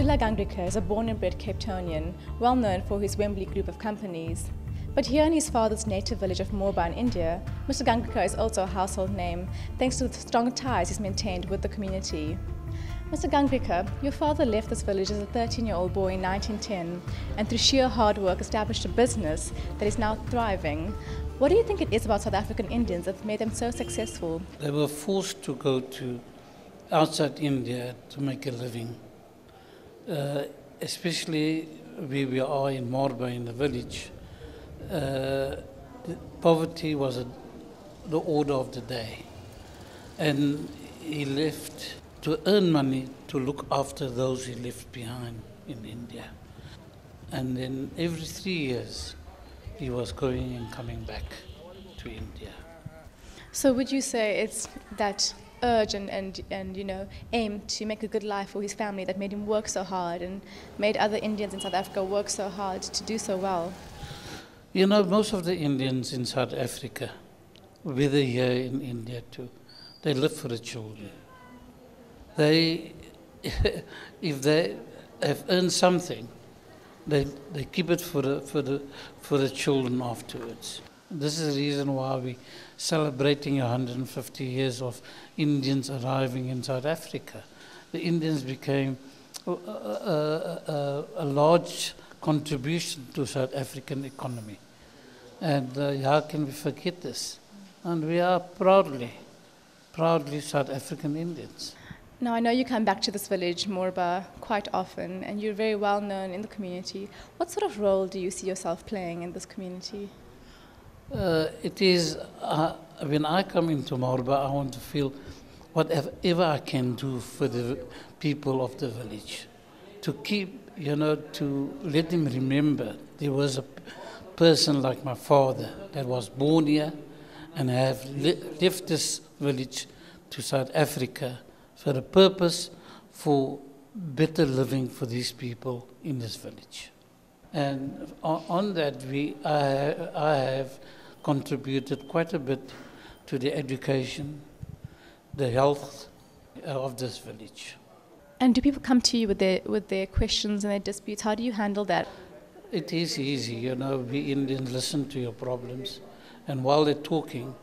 Ila Gangrika is a born and bred Cape Townian, well known for his Wembley group of companies. But here in his father's native village of Morba in India, Mr. Gangrika is also a household name thanks to the strong ties he's maintained with the community. Mr. Gangrika, your father left this village as a 13-year-old boy in 1910 and through sheer hard work established a business that is now thriving. What do you think it is about South African Indians that made them so successful? They were forced to go to outside India to make a living. Especially where we are in Morba in the village, poverty was the order of the day. And he left to earn money to look after those he left behind in India. And then every 3 years he was going and coming back to India. So would you say it's that urge and aim to make a good life for his family that made him work so hard and made other Indians in South Africa work so hard to do so well? You know, most of the Indians in South Africa, whether here in India too, they live for the children. They, if they have earned something, they keep it for the children afterwards. This is the reason why we're celebrating 150 years of Indians arriving in South Africa. The Indians became a large contribution to South African economy. And how can we forget this? And we are proudly South African Indians. Now, I know you come back to this village, Morba, quite often, and you're very well known in the community. What sort of role do you see yourself playing in this community? It is, when I come into Morba, I want to feel whatever I can do for the people of the village. To keep, to let them remember there was a person like my father that was born here and have left this village to South Africa for a purpose for better living for these people in this village. And on that, I have contributed quite a bit to the education, the health of this village. And do people come to you with their questions and their disputes? How do you handle that? It is easy, we Indians listen to your problems, and while they're talking,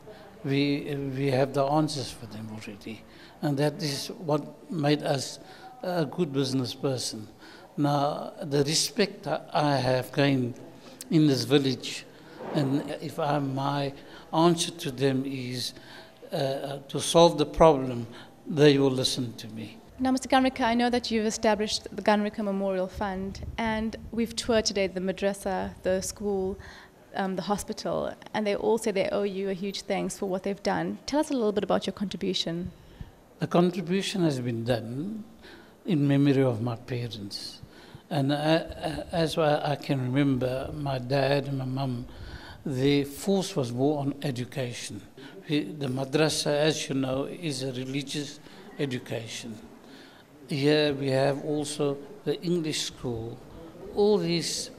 we have the answers for them already. And that is what made us a good business person. Now, the respect I have gained in this village, and if my answer to them is to solve the problem, they will listen to me. Now, Mr. Gangrika, I know that you've established the Gangrika Memorial Fund, and we've toured today the madrasa, the school, the hospital, and they all say they owe you a huge thanks for what they've done. Tell us a little bit about your contribution. The contribution has been done in memory of my parents. And as I can remember, my dad and my mum, the force was more on education. The madrasa, as you know, is a religious education. Here we have also the English school. All these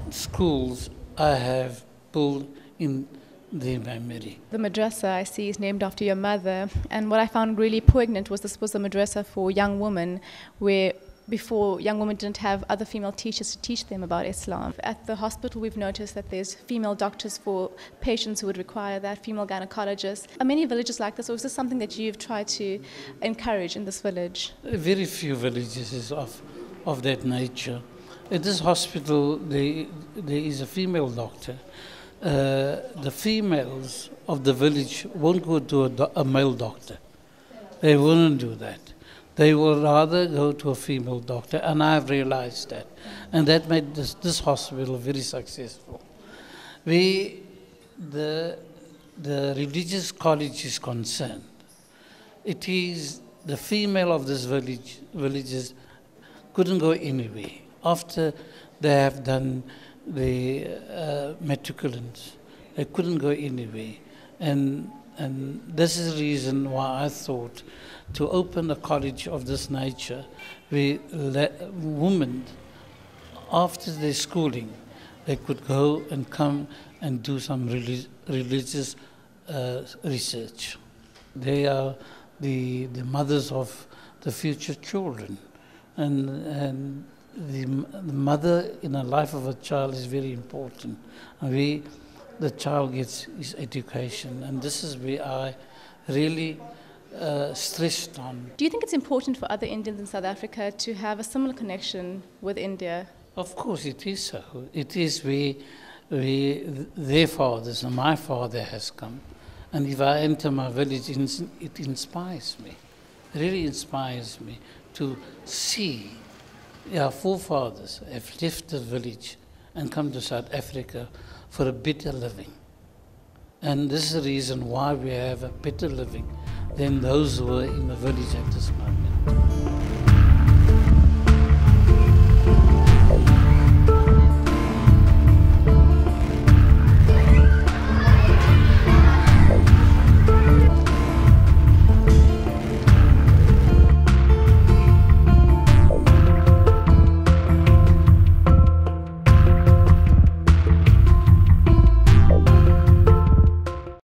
schools I have pulled in their memory. The madrasa I see is named after your mother, and what I found really poignant was this was a madrasa for young women, where before young women didn't have other female teachers to teach them about Islam. At the hospital we've noticed that there's female doctors for patients who would require that, female gynecologists. Are many villages like this, or is this something that you've tried to encourage in this village? Very few villages is of that nature. At this hospital there is a female doctor. The females of the village won't go to a male doctor. They wouldn't do that. They will rather go to a female doctor, and I've realized that. And that made this hospital very successful. The religious college is concerned. It is the female of this villages couldn't go anywhere. After they have done the matriculants, they couldn't go anywhere. And this is the reason why I thought to open a college of this nature where women, after their schooling, they could go and come and do some religious research. They are the mothers of the future children. and the mother in the life of a child is very important. And the child gets his education, and this is where I really stressed on. Do you think it's important for other Indians in South Africa to have a similar connection with India? Of course it is so. It is where their fathers and my father has come. And if I enter my village, it inspires me. It really inspires me to see our forefathers have left the village and come to South Africa for a better living. And this is the reason why we have a better living than those who are in the village at this moment.